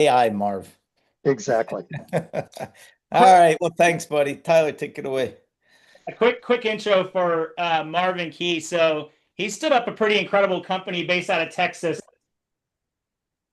AI, Marv. Exactly. All right. Well, thanks, buddy. Tyler, take it away. A quick intro for Marvin Key. So he stood up a pretty incredible company based out of Texas,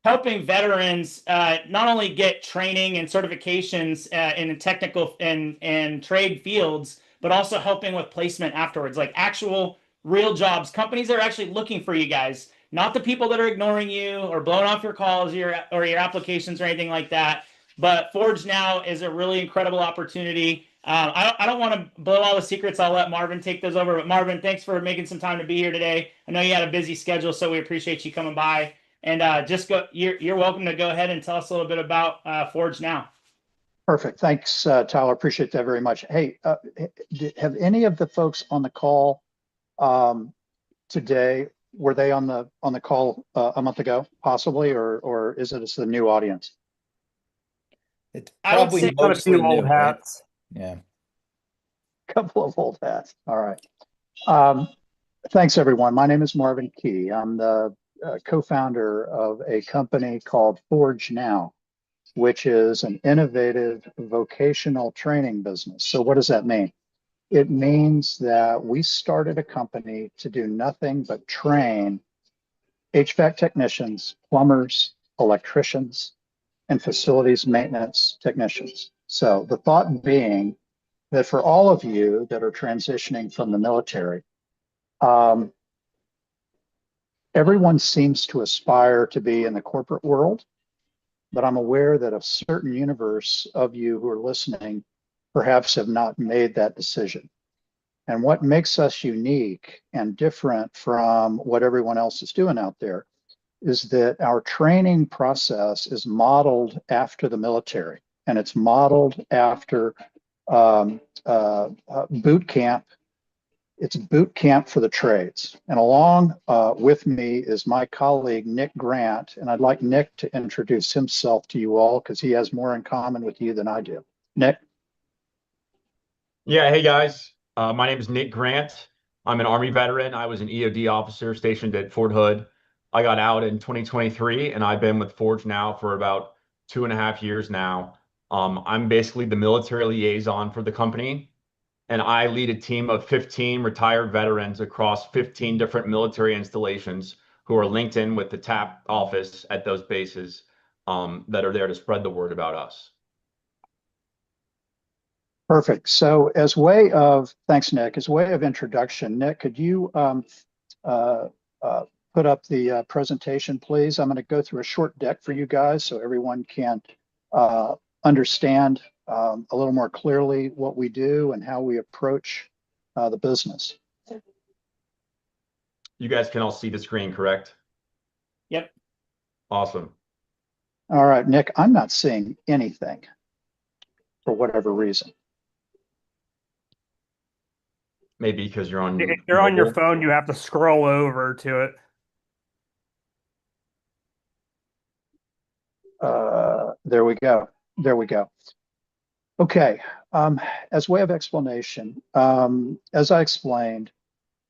helping veterans not only get training and certifications in technical and trade fields, but also helping with placement afterwards, like actual real jobs. Companies that are actually looking for you guys, not the people that are ignoring you or blowing off your calls or your applications or anything like that. But ForgeNow is a really incredible opportunity. I don't want to blow all the secrets. I'll let Marvin take those over. But Marvin, thanks for making some time to be here today. I know you had a busy schedule, so we appreciate you coming by. And just go. You're welcome to go ahead and tell us a little bit about ForgeNow. Perfect. Thanks, Tyler. Appreciate that very much. Hey, have any of the folks on the call today, were they on the call a month ago, possibly, or is it a new audience? It's I would probably say Got a mostly few new, old right? hats. Yeah. Couple of old hats. All right. Um, Thanks, everyone. My name is Marvin Key. I'm the co-founder of a company called ForgeNow, which is an innovative vocational training business. So what does that mean? It means that we started a company to do nothing but train HVAC technicians, plumbers, electricians, and facilities maintenance technicians. So the thought being that for all of you that are transitioning from the military, um, everyone seems to aspire to be in the corporate world, but I'm aware that a certain universe of you who are listening perhaps have not made that decision. And what makes us unique and different from what everyone else is doing out there is that our training process is modeled after the military, and it's modeled after boot camp. It's boot camp for the trades. And along with me is my colleague, Nick Grant. And I'd like Nick to introduce himself to you all because he has more in common with you than I do. Nick? Yeah, hey guys. My name is Nick Grant. I'm an Army veteran. I was an EOD officer stationed at Fort Hood. I got out in 2023, and I've been with Forge now for about 2.5 years now. I'm basically the military liaison for the company, and I lead a team of 15 retired veterans across 15 different military installations who are linked in with the TAP office at those bases that are there to spread the word about us. Perfect. So thanks, Nick, as way of introduction, Nick, could you uh, put up the presentation, please? I'm going to go through a short deck for you guys so everyone can understand a little more clearly what we do and how we approach the business. You guys can all see the screen, correct? Yep. Awesome. All right, Nick, I'm not seeing anything for whatever reason. Maybe because you're on If you're on your mobile. phone, you have to scroll over to it. There we go. There we go. Okay. As way of explanation, as I explained,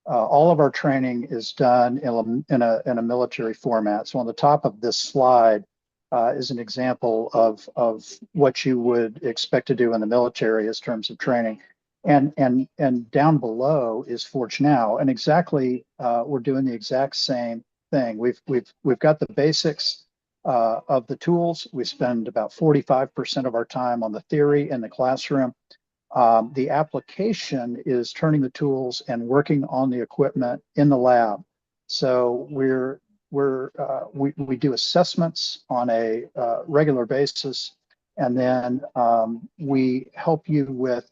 all of our training is done in a military format. So on the top of this slide is an example of what you would expect to do in the military as terms of training. And down below is ForgeNow, and exactly we're doing the exact same thing. We've got the basics of the tools. We spend about 45% of our time on the theory in the classroom. The application is turning the tools and working on the equipment in the lab. So we do assessments on a regular basis, and then we help you with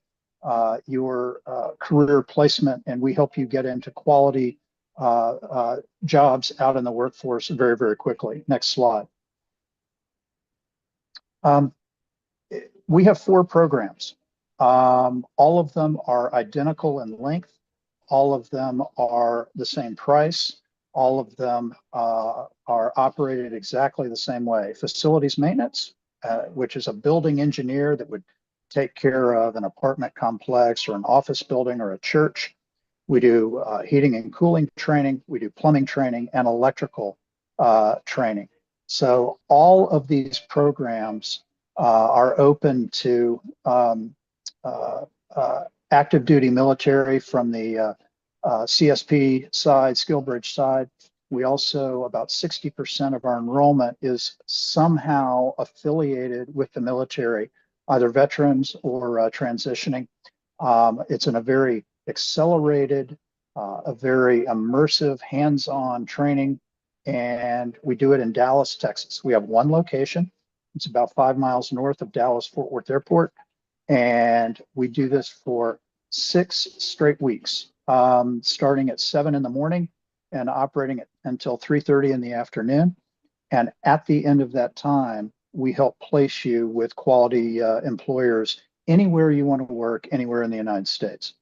your career placement, and we help you get into quality jobs out in the workforce very, very quickly. Next slide. We have 4 programs. All of them are identical in length. All of them are the same price. All of them are operated exactly the same way. Facilities maintenance, which is a building engineer that would take care of an apartment complex or an office building or a church. We do heating and cooling training. We do plumbing training and electrical training. So all of these programs are open to active duty military from the CSP side, SkillBridge side. We also, about 60% of our enrollment is somehow affiliated with the military, either veterans or transitioning. It's in a very accelerated, a very immersive, hands-on training, and we do it in Dallas, Texas. We have one location. It's about 5 miles north of Dallas Fort Worth Airport, and we do this for 6 straight weeks, starting at 7 in the morning and operating until 3:30 in the afternoon. And at the end of that time, we help place you with quality employers anywhere you want to work, anywhere in the United States.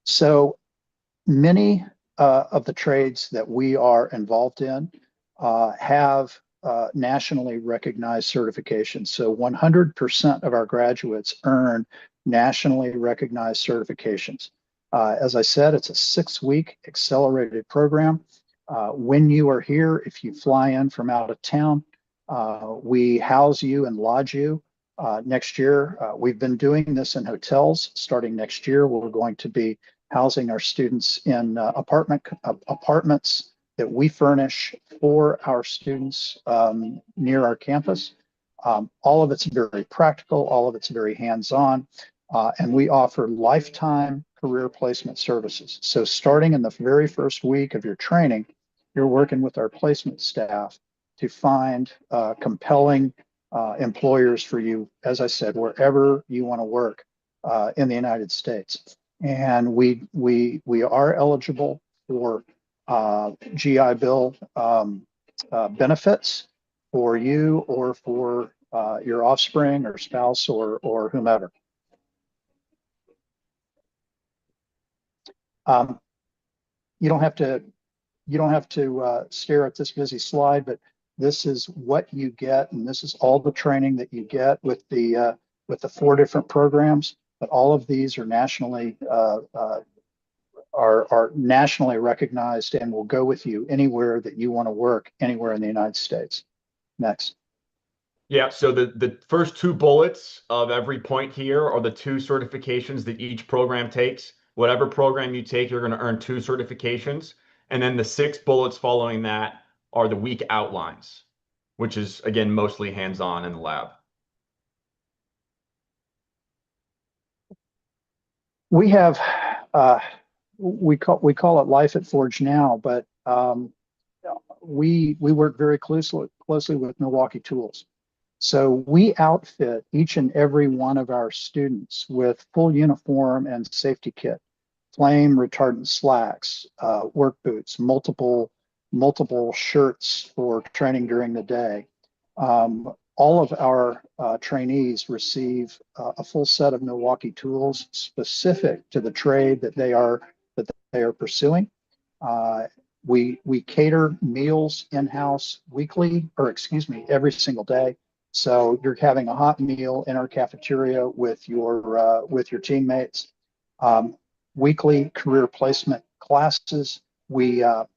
So many of the trades that we are involved in have nationally recognized certifications. So 100% of our graduates earn nationally recognized certifications. As I said, it's a 6-week accelerated program. When you are here, if you fly in from out of town, we house you and lodge you. Next year, we've been doing this in hotels. Starting next year, we're going to be housing our students in apartments that we furnish for our students near our campus. All of it's very practical, all of it's very hands-on, and we offer lifetime career placement services. So starting in the very first week of your training, you're working with our placement staff to find compelling employers for you, as I said, wherever you want to work in the United States. And we are eligible for GI Bill benefits for you or for your offspring or spouse or whomever. You don't have to stare at this busy slide, but this is what you get, and this is all the training that you get with the 4 different programs. But all of these are nationally nationally recognized and will go with you anywhere that you want to work, anywhere in the United States. Next. Yeah, so the first 2 bullets of every point here are the 2 certifications that each program takes. Whatever program you take, you're going to earn 2 certifications. And then the 6 bullets following that are the week outlines, which is, again, mostly hands-on in the lab. We have, we call it life at ForgeNow, but we work very closely with Milwaukee Tools. So we outfit each and every one of our students with full uniform and safety kit, flame retardant slacks, work boots, multiple shirts for training during the day. All of our trainees receive a full set of Milwaukee tools specific to the trade that they are pursuing. We cater meals in-house weekly, or excuse me, every single day. So you're having a hot meal in our cafeteria with your teammates. Weekly career placement classes. We have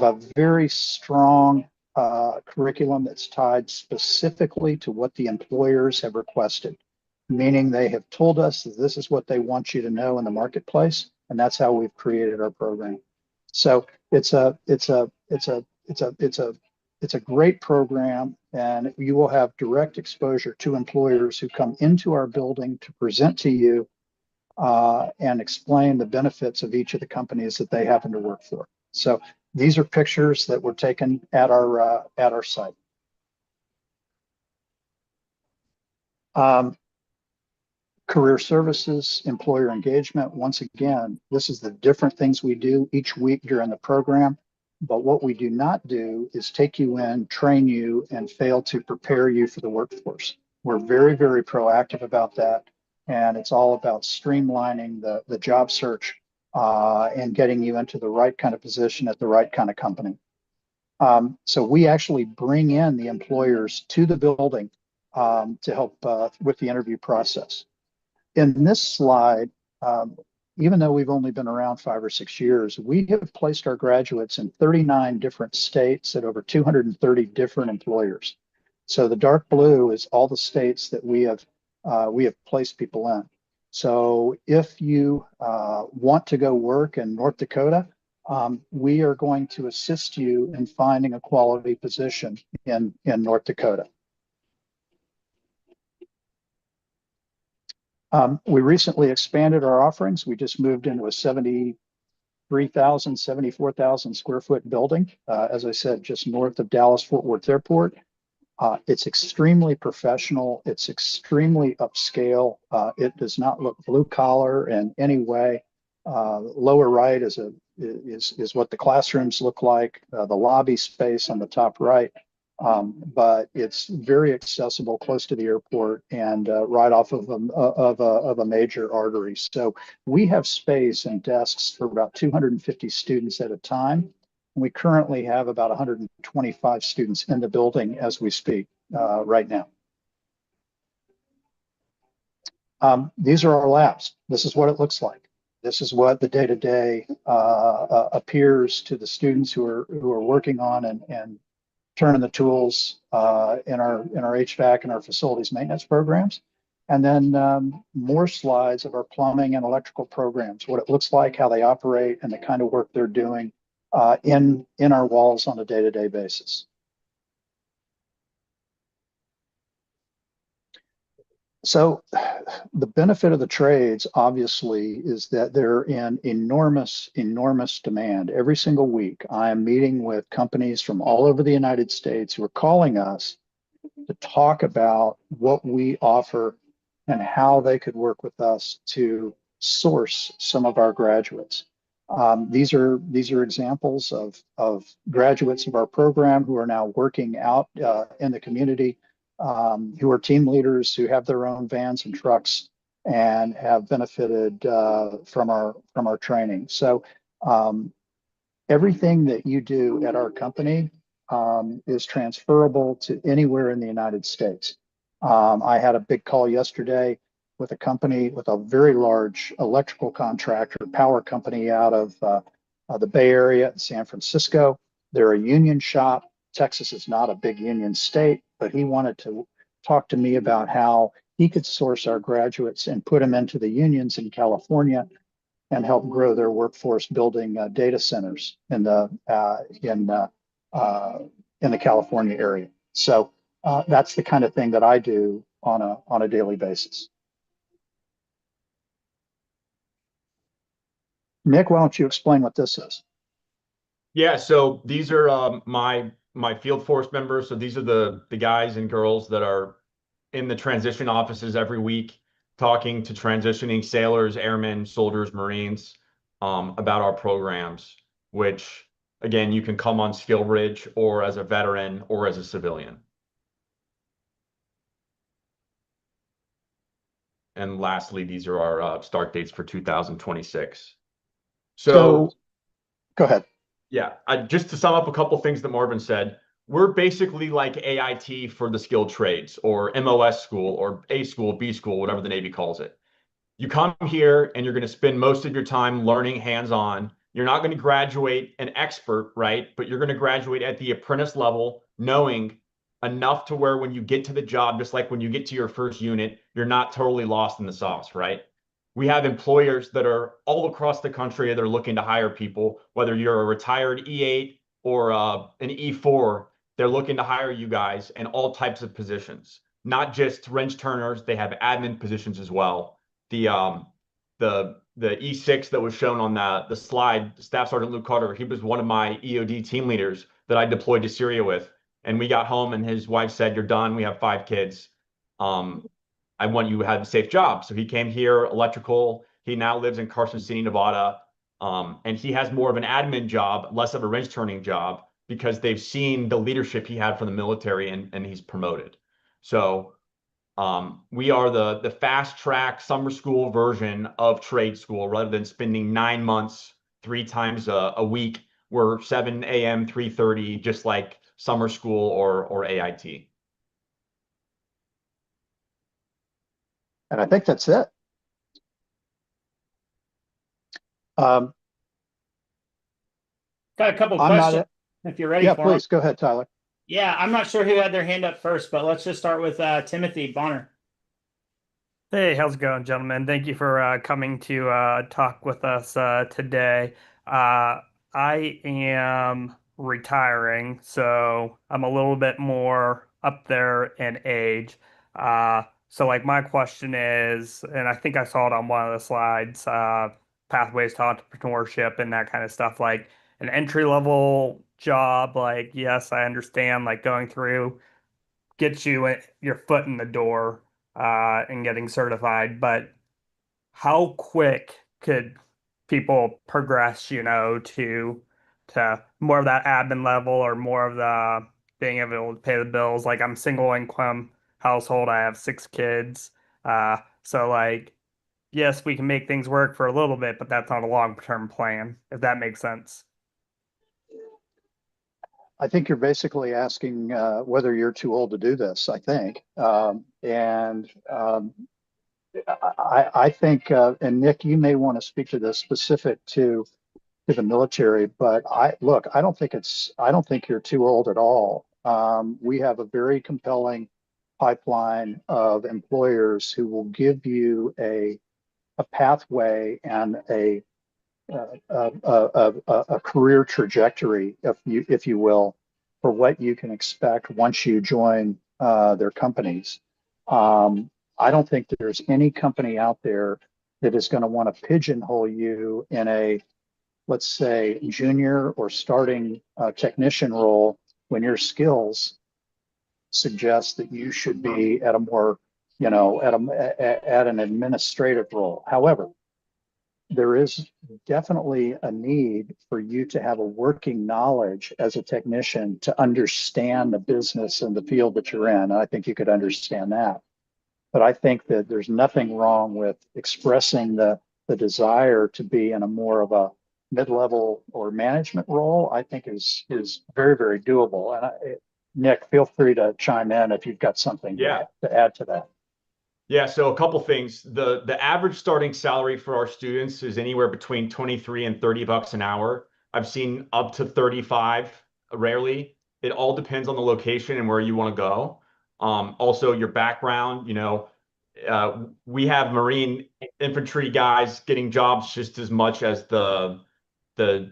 a very strong curriculum that's tied specifically to what the employers have requested, meaning they have told us that this is what they want you to know in the marketplace, and that's how we've created our program. So it's a great program, and you will have direct exposure to employers who come into our building to present to you and explain the benefits of each of the companies that they happen to work for. So these are pictures that were taken at our site. Career services, employer engagement. Once again, this is the different things we do each week during the program. But what we do not do is take you in, train you, and fail to prepare you for the workforce. We're very, very proactive about that. And it's all about streamlining the job search and getting you into the right kind of position at the right kind of company. So we actually bring in the employers to the building to help with the interview process. In this slide, even though we've only been around 5 or 6 years, we have placed our graduates in 39 different states at over 230 different employers. So the dark blue is all the states that we have placed people in. So if you want to go work in North Dakota, we are going to assist you in finding a quality position in North Dakota. We recently expanded our offerings. We just moved into a 73,000, 74,000 square foot building, as I said, just north of Dallas-Fort Worth Airport. It's extremely professional. It's extremely upscale. It does not look blue collar in any way. Lower right is what the classrooms look like. The lobby space on the top right, but it's very accessible, close to the airport, and right off of a major artery. So we have space and desks for about 250 students at a time. We currently have about 125 students in the building as we speak right now. These are our labs. This is what it looks like. This is what the day-to-day appears to the students who are working on and turning the tools in our HVAC and our facilities maintenance programs. And then more slides of our plumbing and electrical programs, what it looks like, how they operate, and the kind of work they're doing in our walls on a day-to-day basis. So the benefit of the trades, obviously, is that they're in enormous demand. Every single week, I am meeting with companies from all over the United States who are calling us to talk about what we offer and how they could work with us to source some of our graduates. These are examples of graduates of our program who are now working out in the community, who are team leaders, who have their own vans and trucks and have benefited from our training. So everything that you do at our company is transferable to anywhere in the United States. I had a big call yesterday with a company, with a very large electrical contractor, power company out of the Bay Area in San Francisco. They're a union shop. Texas is not a big union state, but he wanted to talk to me about how he could source our graduates and put them into the unions in California and help grow their workforce building data centers in the California area. So that's the kind of thing that I do on a daily basis. Nick, why don't you explain what this is? Yeah, so these are my field force members. So these are the guys and girls that are in the transition offices every week, talking to transitioning sailors, airmen, soldiers, Marines about our programs, which again, you can come on SkillBridge or as a veteran or as a civilian. And lastly, these are our start dates for 2026. So go ahead. Yeah, just to sum up a couple things that Marvin said, we're basically like AIT for the skilled trades, or MOS school, or A school, B school, whatever the Navy calls it. You come here and you're going to spend most of your time learning hands-on. You're not going to graduate an expert, right? But you're going to graduate at the apprentice level, knowing enough to where when you get to the job, just like when you get to your first unit, you're not totally lost in the sauce, right? We have employers that are all across the country that are looking to hire people, whether you're a retired E8 or an E4, they're looking to hire you guys in all types of positions, not just wrench turners. They have admin positions as well. The E6 that was shown on the slide, Staff Sergeant Luke Carter, he was one of my EOD team leaders that I deployed to Syria with. And we got home and his wife said, "You're done. We have 5 kids. I want you to have a safe job." So he came here, electrical. He now lives in Carson City, Nevada. And he has more of an admin job, less of a wrench turning job, because they've seen the leadership he had from the military and he's promoted. So we are the fast track summer school version of trade school. Rather than spending 9 months, 3 times a week, we're 7 a.m., 3:30, just like summer school or AIT. And I think that's it. Um, Got a couple I'm not, questions if you're ready yeah, for them. please go ahead, Tyler. Yeah, I'm not sure who had their hand up first, but let's just start with Timothy Bonner. Hey, how's it going, gentlemen? Thank you for coming to talk with us today. I am retiring, so I'm a little bit more up there in age. So, like, my question is, and I think I saw it on one of the slides, pathways to entrepreneurship and that kind of stuff, like an entry level job. Like, yes, I understand, like, going through gets you your foot in the door and getting certified, but how quick could people progress, to more of that admin level or more of the being able to pay the bills? Like I'm single income household, I have 6 kids. So like, yes, we can make things work for a little bit, but that's not a long-term plan, if that makes sense. I think you're basically asking whether you're too old to do this, I think. I think, and Nick, you may want to speak to this specific to the military, but I don't think you're too old at all. We have a very compelling pipeline of employers who will give you a pathway and a career trajectory, if you will, for what you can expect once you join their companies. I don't think there's any company out there that is going to want to pigeonhole you in a, let's say, junior or starting technician role when your skills suggest that you should be at a more, at an administrative role. However, there is definitely a need for you to have a working knowledge as a technician to understand the business and the field that you're in. And I think you could understand that. But I think that there's nothing wrong with expressing the desire to be in a more of a mid-level or management role. I think is very, very doable. And Nick, feel free to chime in if you've got something Yeah. to add to that. Yeah, so a couple things. The average starting salary for our students is anywhere between 23 and 30 bucks an hour. I've seen up to 35 rarely. It all depends on the location and where you want to go. Also your background, we have Marine infantry guys getting jobs just as much as the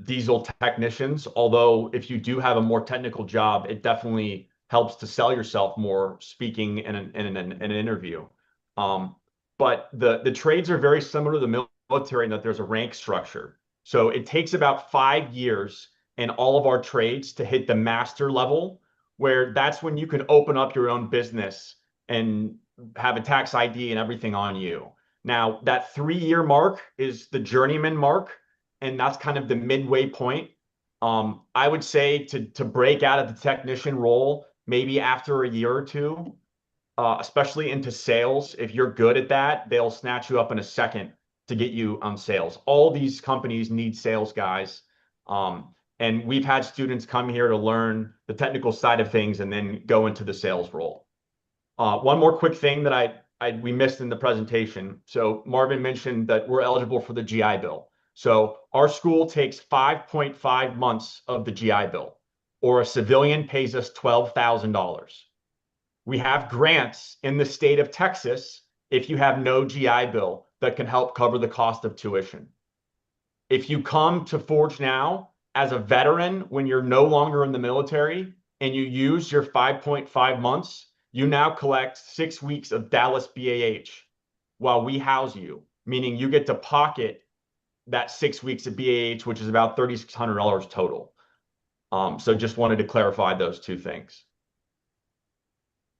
diesel technicians. Although if you do have a more technical job, it definitely helps to sell yourself more speaking in an interview. But the trades are very similar to the military in that there's a rank structure. So it takes about 5 years in all of our trades to hit the master level, where that's when you can open up your own business and have a tax ID and everything on you. Now, that 3 year mark is the journeyman mark, and that's kind of the midway point. I would say to break out of the technician role, maybe after a year or two, especially into sales. If you're good at that, they'll snatch you up in a second to get you on sales. All these companies need sales guys. And we've had students come here to learn the technical side of things and then go into the sales role. One more quick thing that we missed in the presentation. So Marvin mentioned that we're eligible for the GI Bill. So our school takes 5.5 months of the GI Bill, or a civilian pays us $12,000. We have grants in the state of Texas if you have no GI Bill that can help cover the cost of tuition. If you come to ForgeNow as a veteran when you're no longer in the military and you use your 5.5 months, you now collect 6 weeks of Dallas BAH while we house you, meaning you get to pocket that 6 weeks of BAH, which is about $3,600 total. So just wanted to clarify those two things.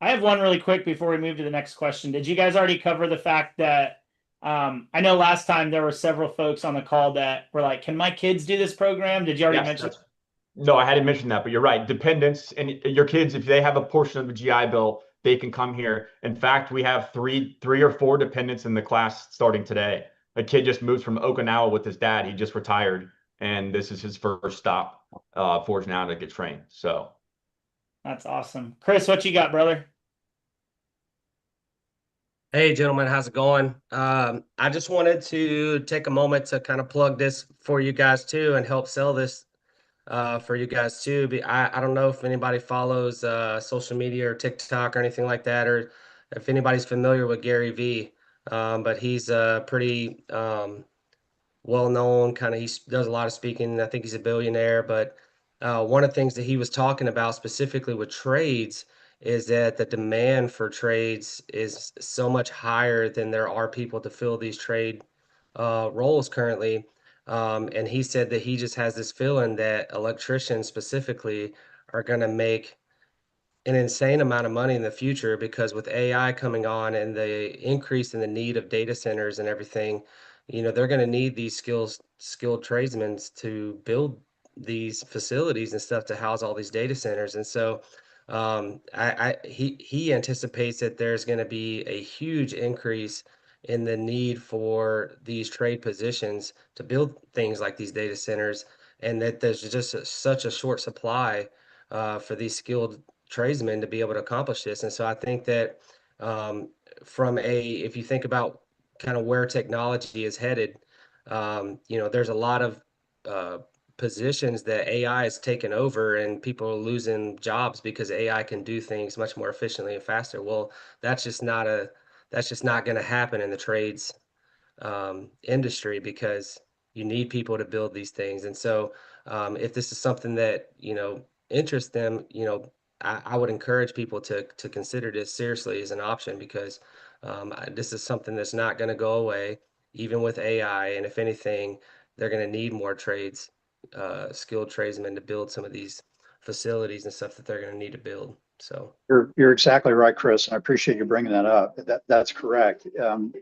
I have one really quick before we move to the next question. Did you guys already cover the fact that I know last time there were several folks on the call that were like, can my kids do this program? Did you already mention? No, I hadn't mentioned that, but you're right. Dependents and your kids, if they have a portion of the GI Bill, they can come here. In fact, we have three or four dependents in the class starting today. A kid just moved from Okinawa with his dad. He just retired, and this is his first stop, ForgeNow, to get trained. So that's awesome. Chris, what you got, brother? Hey, gentlemen, how's it going? I just wanted to take a moment to kind of plug this for you guys too and help sell this for you guys too. I don't know if anybody follows social media or TikTok or anything like that, or if anybody's familiar with Gary Vee, but he's pretty well known. Kind of, does a lot of speaking. I think he's a billionaire. But one of the things that he was talking about specifically with trades is that the demand for trades is so much higher than there are people to fill these trade roles currently. And he said that he just has this feeling that electricians specifically are going to make an insane amount of money in the future because with AI coming on and the increase in the need of data centers and everything, they're going to need these skilled tradesmen to build these facilities and stuff to house all these data centers. And so he anticipates that there's going to be a huge increase in the need for these trade positions to build things like these data centers, and that there's just such a short supply for these skilled tradesmen to be able to accomplish this. And so I think that if you think about kind of where technology is headed, there's a lot of positions that AI has taken over and people are losing jobs because AI can do things much more efficiently and faster. Well, that's just not going to happen in the trades industry because you need people to build these things. And so if this is something that, interests them, I would encourage people to consider this seriously as an option because this is something that's not going to go away, even with AI. And if anything, they're going to need more skilled tradesmen to build some of these facilities and stuff that they're going to need to build. So You're exactly right, Chris, and I appreciate you bringing that up. That's correct.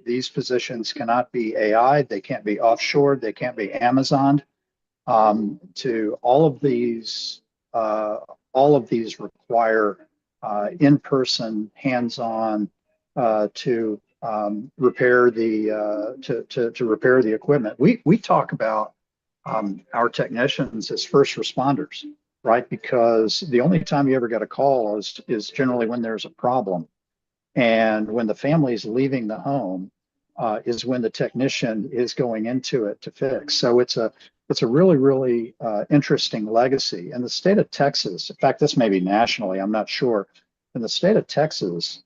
These positions cannot be AI. They can't be offshored. They can't be Amazoned. To all of these require in-person, hands-on to repair to repair the equipment. We talk about our technicians as first responders, right? Because the only time you ever get a call is generally when there's a problem, and when the family is leaving the home is when the technician is going into it to fix. So it's a really interesting legacy. In the state of Texas, in fact, this may be nationally, I'm not sure. In the state of Texas,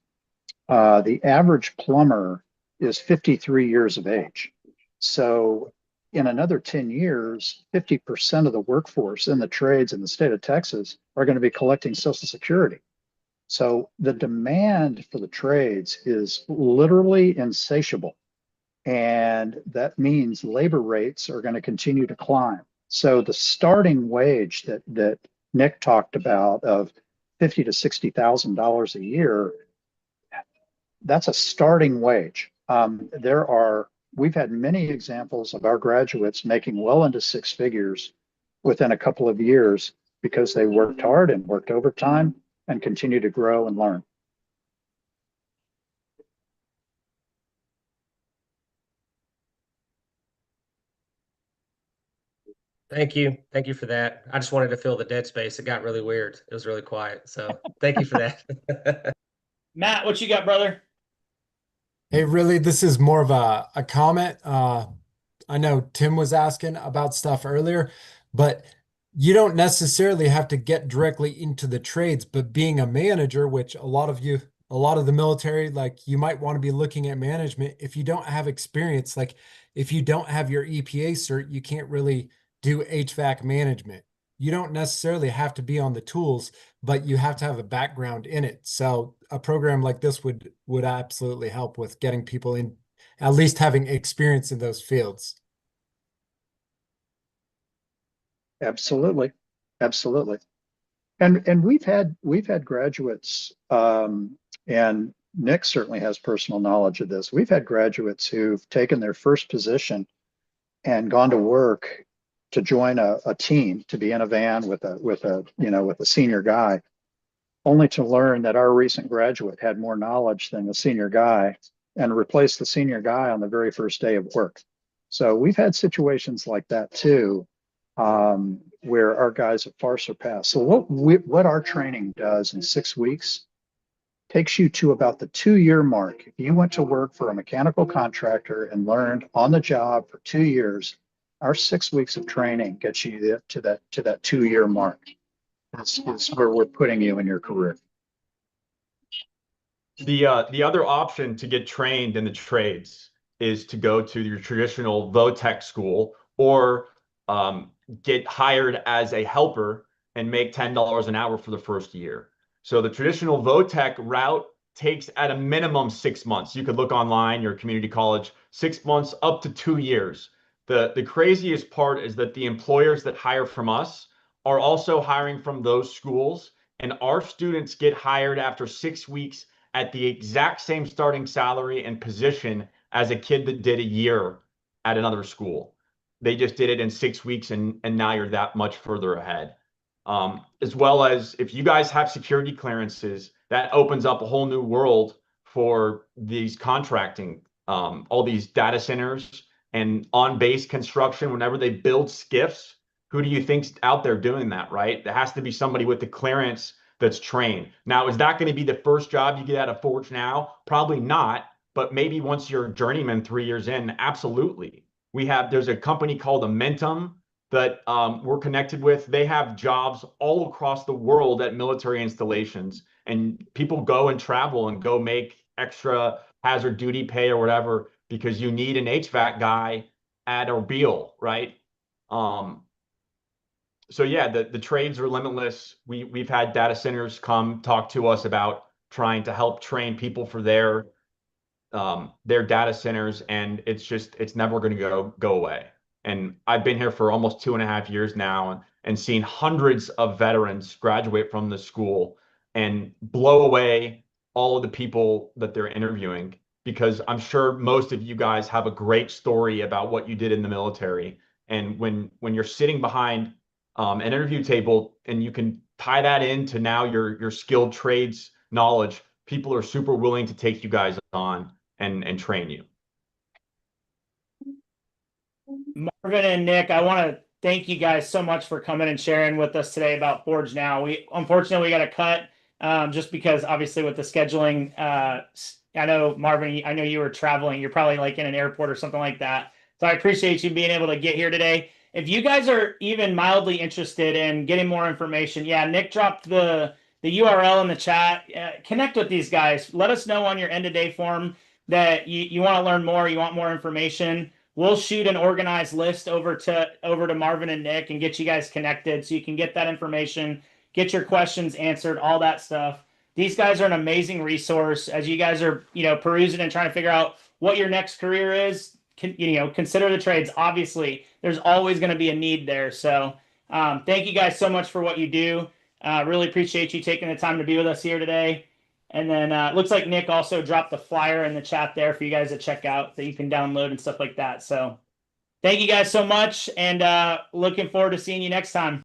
the average plumber is 53 years of age. So in another 10 years, 50% of the workforce in the trades in the state of Texas are going to be collecting Social Security. So the demand for the trades is literally insatiable. And that means labor rates are going to continue to climb. So the starting wage that Nick talked about of $50,000 to $60,000 a year, that's a starting wage. We've had many examples of our graduates making well into six figures within a couple of years because they worked hard and worked overtime and continue to grow and learn. thank you. Thank you for that. I just wanted to fill the dead space. It got really weird. It was really quiet. So thank you for that. Matt, what you got, brother? Hey, really, this is more of a comment. I know Tim was asking about stuff earlier, but you don't necessarily have to get directly into the trades, but being a manager, which a lot of the military, like you might want to be looking at management. If you don't have experience, like if you don't have your EPA cert, you can't really do HVAC management. You don't necessarily have to be on the tools, but you have to have a background in it. So a program like this would absolutely help with getting people in, at least having experience in those fields. Absolutely. Absolutely. And we've had graduates, and Nick certainly has personal knowledge of this. We've had graduates who've taken their first position and gone to work to join a team, to be in a van with a senior guy, only to learn that our recent graduate had more knowledge than the senior guy and replaced the senior guy on the very first day of work. So we've had situations like that too, where our guys have far surpassed. So what our training does in 6 weeks takes you to about the 2-year mark. If you went to work for a mechanical contractor and learned on the job for 2 years, our 6 weeks of training gets you to that 2-year mark. That's where we're putting you in your career. The other option to get trained in the trades is to go to your traditional VOTech school or get hired as a helper and make $10 an hour for the first year. So the traditional VOTech route takes at a minimum 6 months. You could look online, your community college, 6 months up to 2 years. The craziest part is that the employers that hire from us are also hiring from those schools, and our students get hired after 6 weeks at the exact same starting salary and position as a kid that did a year at another school. They just did it in 6 weeks, and now you're that much further ahead. As well as if you guys have security clearances, that opens up a whole new world for these contracting, all these data centers and on-base construction. Whenever they build skiffs, who do you think's out there doing that, right? There has to be somebody with the clearance that's trained. Now, is that going to be the first job you get out of ForgeNow? Probably not, but maybe once you're a journeyman 3 years in, absolutely. There's a company called Amentum that we're connected with. They have jobs all across the world at military installations, and people go and travel and go make extra hazard duty pay or whatever because you need an HVAC guy at Orbeal, right? So yeah, the trades are limitless. We've had data centers come talk to us about trying to help train people for their data centers, and it's never going to go away. And I've been here for almost 2.5 years now, and seen hundreds of veterans graduate from the school and blow away all of the people that they're interviewing, because I'm sure most of you guys have a great story about what you did in the military. And when you're sitting behind an interview table and you can tie that into now your skilled trades knowledge, people are super willing to take you guys on and train you. Marvin and Nick, I want to thank you guys so much for coming and sharing with us today about ForgeNow. Unfortunately, we got to cut just because obviously with the scheduling, I know Marvin, I know you were traveling. You're probably like in an airport or something like that. So I appreciate you being able to get here today. If you guys are even mildly interested in getting more information, yeah, Nick dropped the URL in the chat. Connect with these guys. Let us know on your end of day form that you want to learn more, you want more information. We'll shoot an organized list over to Marvin and Nick and get you guys connected so you can get that information, get your questions answered, all that stuff. These guys are an amazing resource as you guys are, perusing and trying to figure out what your next career is. Consider the trades. Obviously, there's always going to be a need there. So thank you guys so much for what you do. Really appreciate you taking the time to be with us here today. And then it looks like Nick also dropped the flyer in the chat there for you guys to check out that you can download and stuff like that. So thank you guys so much, and looking forward to seeing you next time.